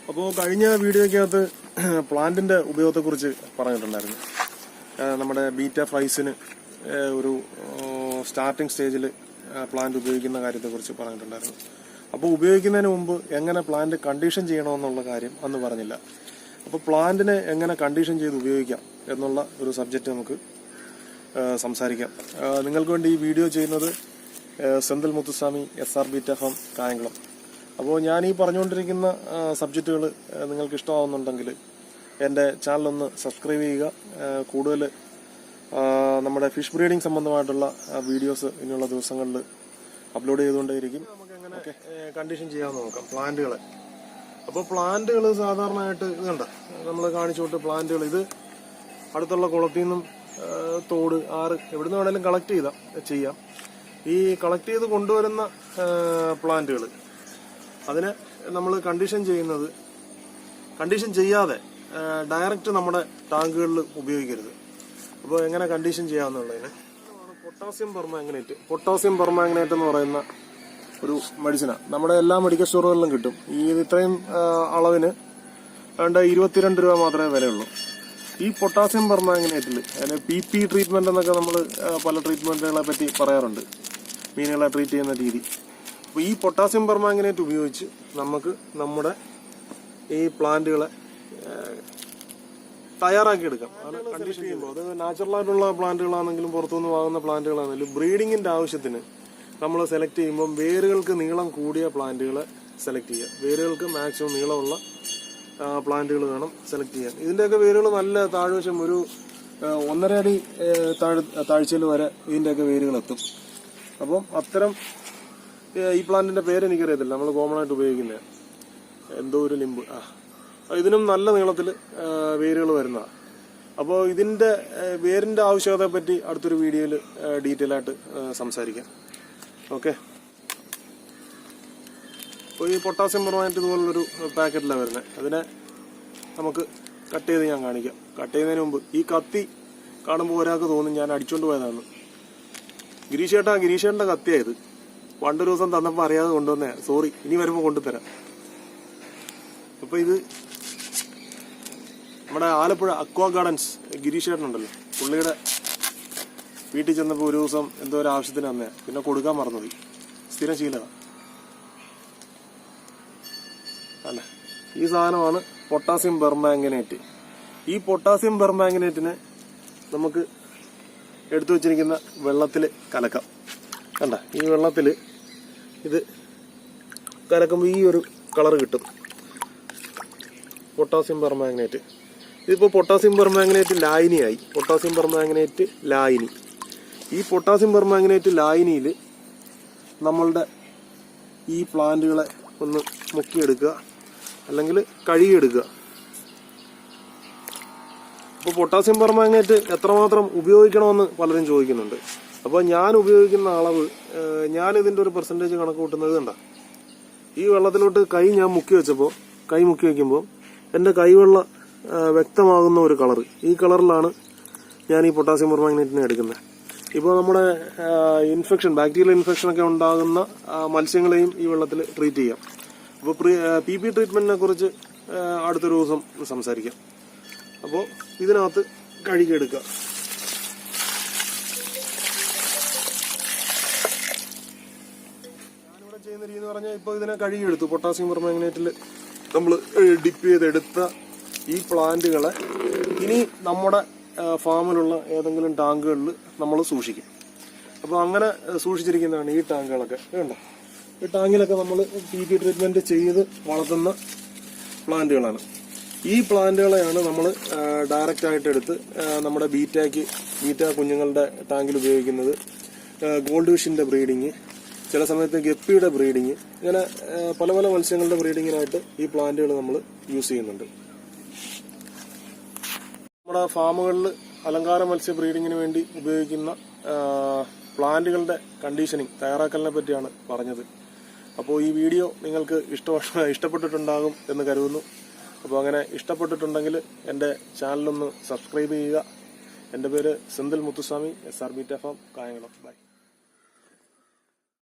അപ്പോൾ കഴിഞ്ഞ വീഡിയോയ്ക്കകത്ത് പ്ലാന്റിന്റെ ഉപയോഗത്തെക്കുറിച്ച് പറഞ്ഞിട്ടുണ്ടായിരുന്നു. നമ്മുടെ ബീറ്റ ഫ്രൈസിന് ഒരു സ്റ്റാർട്ടിംഗ് സ്റ്റേജിൽ പ്ലാന്റ് ഉപയോഗിക്കുന്ന കാര്യത്തെക്കുറിച്ച് പറഞ്ഞിട്ടുണ്ടായിരുന്നു. അപ്പോൾ ഉപയോഗിക്കുന്നതിന് മുമ്പ് എങ്ങനെ പ്ലാന്റ് കണ്ടീഷൻ ചെയ്യണമെന്നുള്ള കാര്യം അന്ന് പറഞ്ഞില്ല. അപ്പോൾ പ്ലാന്റിനെ എങ്ങനെ കണ്ടീഷൻ ചെയ്ത് ഉപയോഗിക്കാം എന്നുള്ള ഒരു സബ്ജക്റ്റ് നമുക്ക് സംസാരിക്കാം. നിങ്ങൾക്ക് വേണ്ടി ഈ വീഡിയോ ചെയ്യുന്നത് Senthil Muthuswamy, SR beta farm, Kayamkulam. അപ്പോൾ ഞാൻ ഈ പറഞ്ഞുകൊണ്ടിരിക്കുന്ന സബ്ജക്റ്റുകൾ നിങ്ങൾക്ക് ഇഷ്ടമാവുന്നുണ്ടെങ്കിൽ എൻ്റെ ചാനലൊന്ന് സബ്സ്ക്രൈബ് ചെയ്യുക. കൂടുതൽ നമ്മുടെ ഫിഷ് ബ്രീഡിംഗ് സംബന്ധമായിട്ടുള്ള വീഡിയോസ് ഇനിയുള്ള ദിവസങ്ങളിൽ അപ്ലോഡ് ചെയ്തുകൊണ്ടേയിരിക്കും. നമുക്ക് എങ്ങനെ കണ്ടീഷൻ ചെയ്യാമെന്ന് നോക്കാം പ്ലാന്റുകളെ. അപ്പോൾ പ്ലാന്റുകൾ സാധാരണയായിട്ട് ഇതുണ്ട്, നമ്മൾ കാണിച്ചോട്ട് പ്ലാന്റുകൾ ഇത് അടുത്തുള്ള കുളത്തിൽ നിന്നും തോട്, ആറ്, എവിടുന്ന് വേണേലും കളക്ട് ചെയ്യാം. ഈ കളക്ട് ചെയ്ത് കൊണ്ടുവരുന്ന പ്ലാന്റുകൾ അതിനെ നമ്മൾ കണ്ടീഷൻ ചെയ്യാതെ ഡയറക്റ്റ് നമ്മുടെ ടാങ്കുകളിൽ ഉപയോഗിക്കരുത്. അപ്പോൾ എങ്ങനെ കണ്ടീഷൻ ചെയ്യാമെന്നുള്ളതിന് പൊട്ടാസ്യം പെർമാംഗനേറ്റ് എന്ന് പറയുന്ന ഒരു മെഡിസിനാണ്. നമ്മുടെ എല്ലാ മെഡിക്കൽ സ്റ്റോറുകളിലും കിട്ടും. ഇത്രയും അളവിന് വേണ്ട 22 രൂപ മാത്രമേ വിലയുള്ളൂ. ഈ പൊട്ടാസ്യം പെർമാംഗനേറ്റിൽ അതിന് PP ട്രീറ്റ്മെന്റ് എന്നൊക്കെ നമ്മൾ പല ട്രീറ്റ്മെന്റുകളെ പറ്റി പറയാറുണ്ട്, മീനുകളെ ട്രീറ്റ് ചെയ്യുന്ന രീതി. അപ്പോൾ ഈ പൊട്ടാസ്യം പെർമാംഗനേറ്റ് ഉപയോഗിച്ച് നമുക്ക് നമ്മുടെ ഈ പ്ലാന്റുകളെ തയ്യാറാക്കി എടുക്കാം. കണ്ടീഷൻ ചെയ്യുമ്പോൾ അത് നാച്ചുറലായിട്ടുള്ള പ്ലാന്റുകളാണെങ്കിലും പുറത്തുനിന്ന് വാങ്ങുന്ന പ്ലാന്റുകളാണെങ്കിലും ബ്രീഡിങ്ങിന്റെ ആവശ്യത്തിന് നമ്മൾ സെലക്ട് ചെയ്യുമ്പോൾ വേരുകൾക്ക് നീളം കൂടിയ പ്ലാന്റുകളെ സെലക്ട് ചെയ്യുക. വേരുകൾക്ക് മാക്സിമം നീളമുള്ള പ്ലാന്റുകൾ വേണം സെലക്ട് ചെയ്യാൻ. ഇതിന്റെയൊക്കെ വേരുകൾ നല്ല താഴ്വശം ഒരു 1.5 അടി താഴ്ചയിൽ വരെ ഇതിന്റെയൊക്കെ വേരുകൾ എത്തും. അപ്പം അത്തരം ഈ പ്ലാന്റിന്റെ പേര് എനിക്കറിയത്തില്ല, നമ്മൾ കോമൺ ആയിട്ട് ഉപയോഗിക്കുന്ന എന്തോ ഒരു ലിംബ്, ഇതിനും നല്ല നീളത്തിൽ വേരുകൾ വരുന്നതാണ്. അപ്പോൾ ഇതിന്റെ വേരിന്റെ ആവശ്യകതയെ പറ്റി അടുത്തൊരു വീഡിയോയിൽ ഡീറ്റെയിൽ ആയിട്ട് സംസാരിക്കാം. ഓക്കെ. അപ്പോൾ ഈ പൊട്ടാസ്യം പെർമാംഗനേറ്റ് ഇതുപോലുള്ളൊരു പാക്കറ്റിലാണ് വരുന്നത്. അതിനെ നമുക്ക് കട്ട് ചെയ്ത് ഞാൻ കാണിക്കാം. കട്ട് ചെയ്യുന്നതിന് മുമ്പ് ഈ കത്തി കാണുമ്പോൾ ഒരാൾക്ക് തോന്നും ഞാൻ അടിച്ചോണ്ട് പോയതാണ്. ഗിരീഷേട്ടന്റെ കത്തിയായത്. പണ്ടൊരു ദിവസം തന്നപ്പോൾ അറിയാതെ കൊണ്ടുവന്നേ, സോറി, ഇനി വരുമ്പോൾ കൊണ്ടുതരാം. അപ്പൊ ഇത് നമ്മുടെ ആലപ്പുഴ അക്വാ ഗാർഡൻസ് ഗിരീഷേട്ടനുണ്ടല്ലോ, പുള്ളിയുടെ വീട്ടിൽ ചെന്നപ്പോൾ ഒരു ദിവസം എന്തോ ഒരു ആവശ്യത്തിന് വന്നേ, പിന്നെ കൊടുക്കാൻ മറന്നത്. സ്ഥിരം ശീലമാണ്. അല്ല, ഈ സാധനമാണ് പൊട്ടാസ്യം പെർമാംഗനേറ്റ്. ഈ പൊട്ടാസ്യം പെർമാംഗനേറ്റിനെ നമുക്ക് എടുത്തു വെച്ചിരിക്കുന്ന വെള്ളത്തിൽ കലക്കാം. കണ്ട, ഈ വെള്ളത്തിൽ ഇത് കലക്കുമ്പോൾ ഈ ഒരു കളർ കിട്ടും, പൊട്ടാസ്യം പെർമാംഗനേറ്റ്. ഇതിപ്പോൾ പൊട്ടാസ്യം പെർമാംഗനേറ്റ് ലായനിയായി. പൊട്ടാസ്യം പെർമാംഗനേറ്റ് ലായനി. ഈ പൊട്ടാസ്യം പെർമാംഗനേറ്റ് ലായനിയിൽ നമ്മളുടെ ഈ പ്ലാന്റുകളെ ഒന്ന് മുക്കിയെടുക്കുക, അല്ലെങ്കിൽ കഴുകിയെടുക്കുക. അപ്പോൾ പൊട്ടാസ്യം പെർമാംഗനേറ്റ് എത്രമാത്രം ഉപയോഗിക്കണമെന്ന് പലരും ചോദിക്കുന്നുണ്ട്. അപ്പോൾ ഞാൻ ഉപയോഗിക്കുന്ന അളവ്, ഞാൻ ഇതിന്റെ ഒരു പെർസെൻറ്റേജ് കണക്ക് കൂട്ടുന്നത് കണ്ട, ഈ വെള്ളത്തിലോട്ട് കൈ ഞാൻ മുക്കി വയ്ക്കുമ്പോൾ എൻ്റെ കൈവെള്ള വ്യക്തമാകുന്ന ഒരു കളർ, ഈ കളറിലാണ് ഞാൻ ഈ പൊട്ടാസ്യം പെർമാംഗനേറ്റിനെ എടുക്കുന്നത്. ഇപ്പോൾ നമ്മുടെ ബാക്ടീരിയൽ ഇൻഫെക്ഷൻ ഒക്കെ ഉണ്ടാകുന്ന മത്സ്യങ്ങളെയും ഈ വെള്ളത്തിൽ ട്രീറ്റ് ചെയ്യാം. അപ്പോൾ PP ട്രീറ്റ്മെന്റിനെ കുറിച്ച് അടുത്തൊരു ദിവസം സംസാരിക്കാം. അപ്പോൾ ഇതിനകത്ത് കഴുകിയെടുക്കുക. ഞാനിവിടെ ചെയ്യുന്ന രീതി എന്ന് പറഞ്ഞാൽ, ഇപ്പോൾ ഇതിനെ കഴുകിയെടുത്തു. പൊട്ടാസ്യം പെർമാംഗനേറ്റിൽ നമ്മൾ ഡിപ്പ് ചെയ്തെടുത്ത ഈ പ്ലാന്റുകളെ ഇനി നമ്മുടെ ഫാമിലുള്ള ഏതെങ്കിലും ടാങ്കുകളിൽ നമ്മൾ സൂക്ഷിക്കും. അപ്പോൾ അങ്ങനെ സൂക്ഷിച്ചിരിക്കുന്നതാണ് ഈ ടാങ്കുകളൊക്കെ. വേണ്ട, ഈ ടാങ്കിലൊക്കെ നമ്മൾ PP ട്രീറ്റ്മെന്റ് ചെയ്ത് വളർത്തുന്ന പ്ലാന്റുകളാണ്. ഈ പ്ലാന്റുകളെയാണ് നമ്മൾ ഡയറക്റ്റ് ആയിട്ട് എടുത്ത് നമ്മുടെ ബീറ്റ കുഞ്ഞുങ്ങളുടെ ടാങ്കിൽ ഉപയോഗിക്കുന്നത്. ഗോൾഡ് ഫിഷിന്റെ ബ്രീഡിങ്, ചില സമയത്ത് ഗപ്പിയുടെ ബ്രീഡിങ്, ഇങ്ങനെ പല പല മത്സ്യങ്ങളുടെ ബ്രീഡിങ്ങിനായിട്ട് ഈ പ്ലാന്റുകൾ നമ്മൾ യൂസ് ചെയ്യുന്നുണ്ട്. നമ്മുടെ ഫാമുകളിൽ അലങ്കാര മത്സ്യ ബ്രീഡിങ്ങിന് വേണ്ടി ഉപയോഗിക്കുന്ന പ്ലാന്റുകളുടെ കണ്ടീഷനിങ് തയ്യാറാക്കലിനെ പറ്റിയാണ് പറഞ്ഞത്. അപ്പോൾ ഈ വീഡിയോ നിങ്ങൾക്ക് ഇഷ്ടപ്പെട്ടിട്ടുണ്ടാകും എന്ന് കരുതുന്നു. അപ്പോൾ അങ്ങനെ ഇഷ്ടപ്പെട്ടിട്ടുണ്ടെങ്കിൽ എൻ്റെ ചാനലൊന്ന് സബ്സ്ക്രൈബ് ചെയ്യുക. എൻ്റെ പേര് Senthil Muthuswamy, SR beta farm, Kayamkulam. By.